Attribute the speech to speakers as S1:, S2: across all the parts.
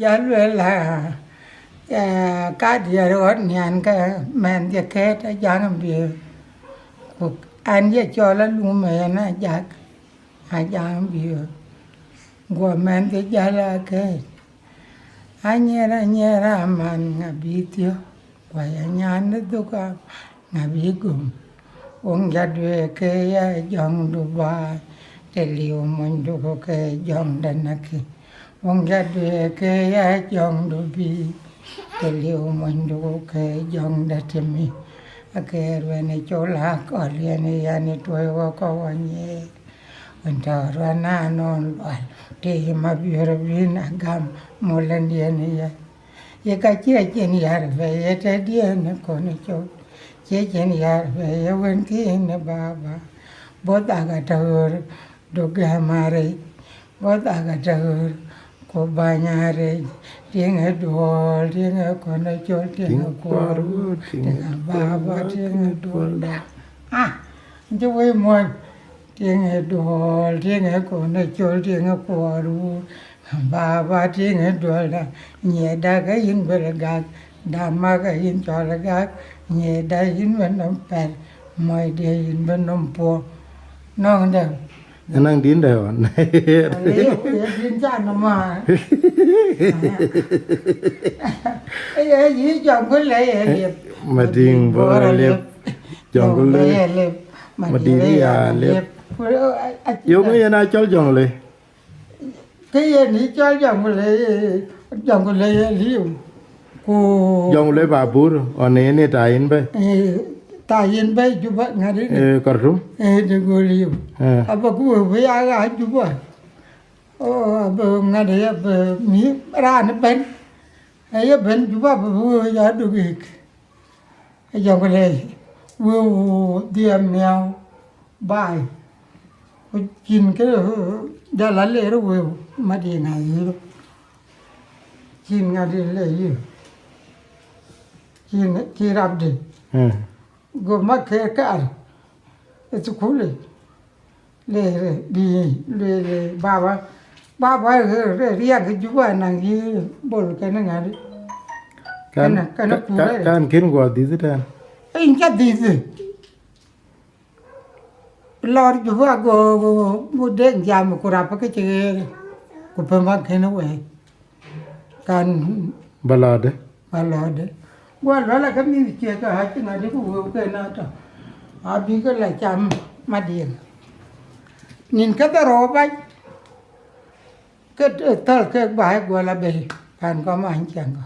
S1: giá là cá địa rồi nhàn cái men địa kết giá làm việc anh với cho là luôn mẹ nó giá giá làm việc của men địa giá là cái nhẹ ra mà bị tiêu và nhàn nó đâu có bị gum ông già đuôi cái dòng đồ ba để liều mình đồ cái dòng đàn kia ông già đuôi cái dòng đồ bi để liều mình đồ cái dòng đàn mi cái rồi này chỗ lá có liền này anh tôi có anh anh ta ra na non loạn thì mà bây giờ viên agam một lần đi này ya cái chuyện này về cái đi này còn chỗ chuyện này về vấn đề này baba बहुत आगा टहर डोके हमारे बहुत आगा टहर को बा냐रे tiếng है ढोल tiếng है con chol tiếng है कोरू tiếng है बाबा tiếng है ढोल डा जो वही मन tiếng है ढोल tiếng है con chol tiếng है कोरू बाबा tiếng है ढोल डा nhẹ đa cái in về gạt đama cái in cho là gạt nhẹ đa in về nông pèn mọi điều in về nông po non đâu
S2: năng đến đâu này
S1: đến cha nó mà ấy gì chồng có lệ liệp
S2: mà điên bờ liệp chồng có lệ mà đi đi liệp yêu cái này cho chồng lệ
S1: cái gì này cho chồng có lệ liệp cô
S2: chồng lệ bà bur anh này ta in bay
S1: tayin bay juga ngari
S2: karum
S1: degoliu apa ku be aga juga apa ngari apa mi ran ben ay ben juga bu ya dugik ayang le wo dia mèo bai chin cái da la le ro wo ma di ngai chin ngari le chin rab de goma ke kar itu kule le baba ria ke juga nang yi bol ke nang ari
S2: kan kin gua di tu kan
S1: inja di tu lor juga go mudeng jam kurapa ke ce ku pemak ke no we kan
S2: balade
S1: gua là cái mi chia cái hai cái này đi cũng cái nào đó bị cái lại chăm mà điên nhìn cái đó vậy cái tờ cái bài gua là bề phản có mà anh chẳng có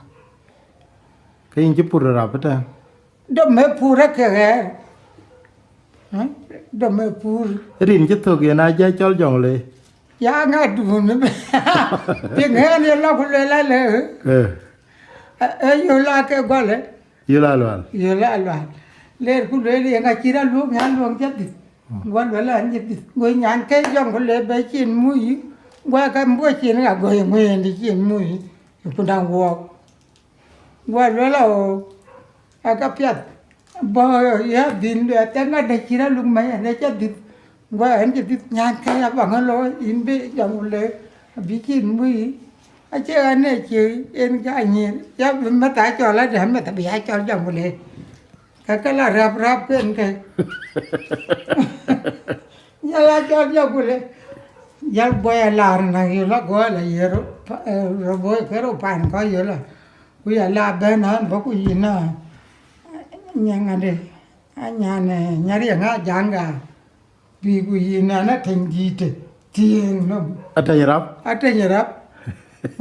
S2: cái in chụp pura apa ta
S1: đó mấy pura cái đó mấy pura
S2: rin chụp thôi cái này chơi cho chồng lệ
S1: ya ngay đủ nữa tiếng nghe này lo cũng lấy lại yo la ke gole
S2: yula
S1: le ku le le nga chira lu nga lu nga ti gol wala ni ti go nyan ke jong ko le be chin mui gwa ka mbo chin nga go ngwe ni chin mui ku dang wo gwa wala o aka pyat bo ya din le ta nga de chira lu mai ne cha ti gwa an ti nyan ke ya ba nga lo in be jong le bi chin mui chứ anh này chị em cái anh chắc mà tại cho lá để mà tại bị ai cho chồng một lệ cái là rap cái giờ là cho chồng một lệ giờ bây là này là gọi là gì rồi bây cái rồi bàn có gì là bây giờ là bên đó có cái gì nữa nhà này nhà này nhà riêng á giang cả vì cái gì nó thành gì thì tiền nó
S2: ở đây rap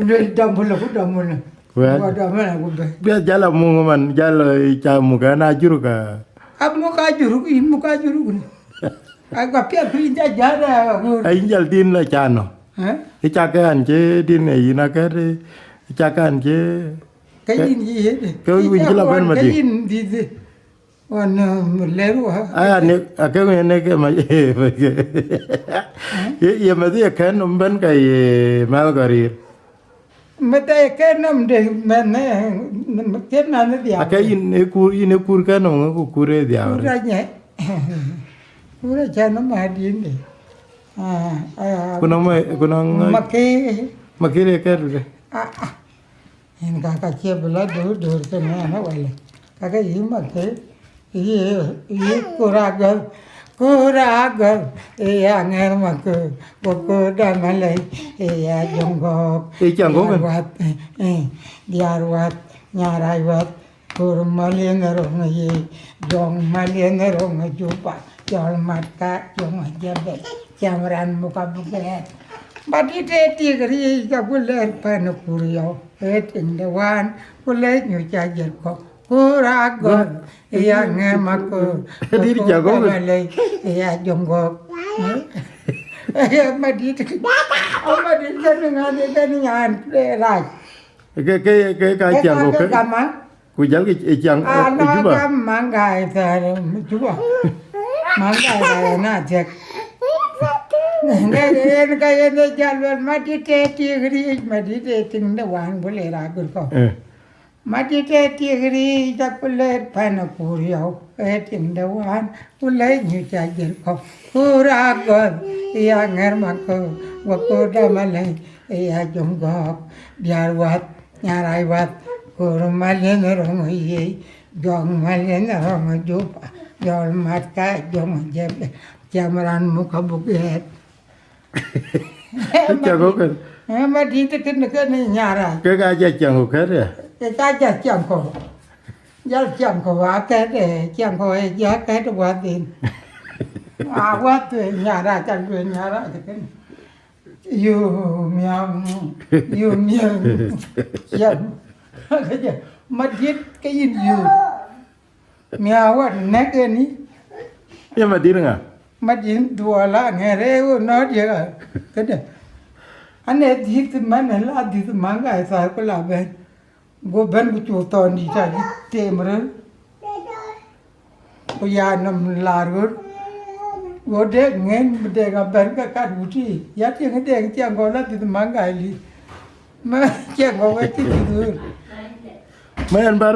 S1: udah dambul lah. Gua dambul aku be.
S2: Biar jalan munguman jalan camu kan ajur ka.
S1: Ab muka juru kun. Aku piat tu inja jada aku.
S2: Injal din la chano. Icakan je din ai na ka re. Icakan je.
S1: Cái gì hết.
S2: Cái win la ban ma di.
S1: Cái gì on leru ha.
S2: Cái này cái mà ye ma di kan ban kai malgarir.
S1: Mete cái năm de men cái nào nó dia.
S2: Cái in kur kan nó kure dia.
S1: Kura nhẹ. Kura cha nó mà điên đi.
S2: Kunang
S1: Makai
S2: makire ka rồi.
S1: En kaka cebela dur ke mana wala. Kaka ima ke ye kuragal ya nger mak ko da malai ya jongok
S2: Chàng có cần
S1: wat diar wat nyarai wat kur malien rong ye jong malien rong jupa jol matka jong jabe jamran muka buke badi te tigri ka buler pan kuriyo et indewan bulet nyu chajer ko kuragal ya nger mak
S2: Đi đi chàng có cần
S1: malai ya jongok madit madit kan ngan rai
S2: cái chàng có cái
S1: gaman
S2: của giáo cái chàng
S1: ana
S2: chú bà
S1: gaman gai thar chuba mangai gai na tek ngai gai ne jalwal madite tigri madite ting da wang bole ra gur ko madite tigri da puler pan puriyo ting da wan pulai nyu cha jer ko pura gol ya ngar mako wako da malai ya jongok biar wat nyarai wat kur malien rong ye jong malien rong jupa jol matka jong jebe jamran muka buket
S2: chàng có cần
S1: mà đi tới cái nhà
S2: cái chàng có cái đấy
S1: cái chàng cổ giá chàng cổ quá cái để chàng cổ giá cái đó quá tiền quá tiền nhà ra chàng về nhà ra thì cái yêu miêu chàng cái gì mà giết cái gì yêu miêu quá nét cái ní
S2: nhưng mà đi nữa à
S1: mà giết đùa là nghe đấy nói gì à cái này anh ấy đi từ mà này là đi từ mà cái sao có làm vậy go ben ku chu to ni ta di temre ko ya nam larur go de ngen de ga ben ka ka uti ya ti nge de ti ngo la ti ma ga li ma che ngo wa ti du
S2: mấy anh bắt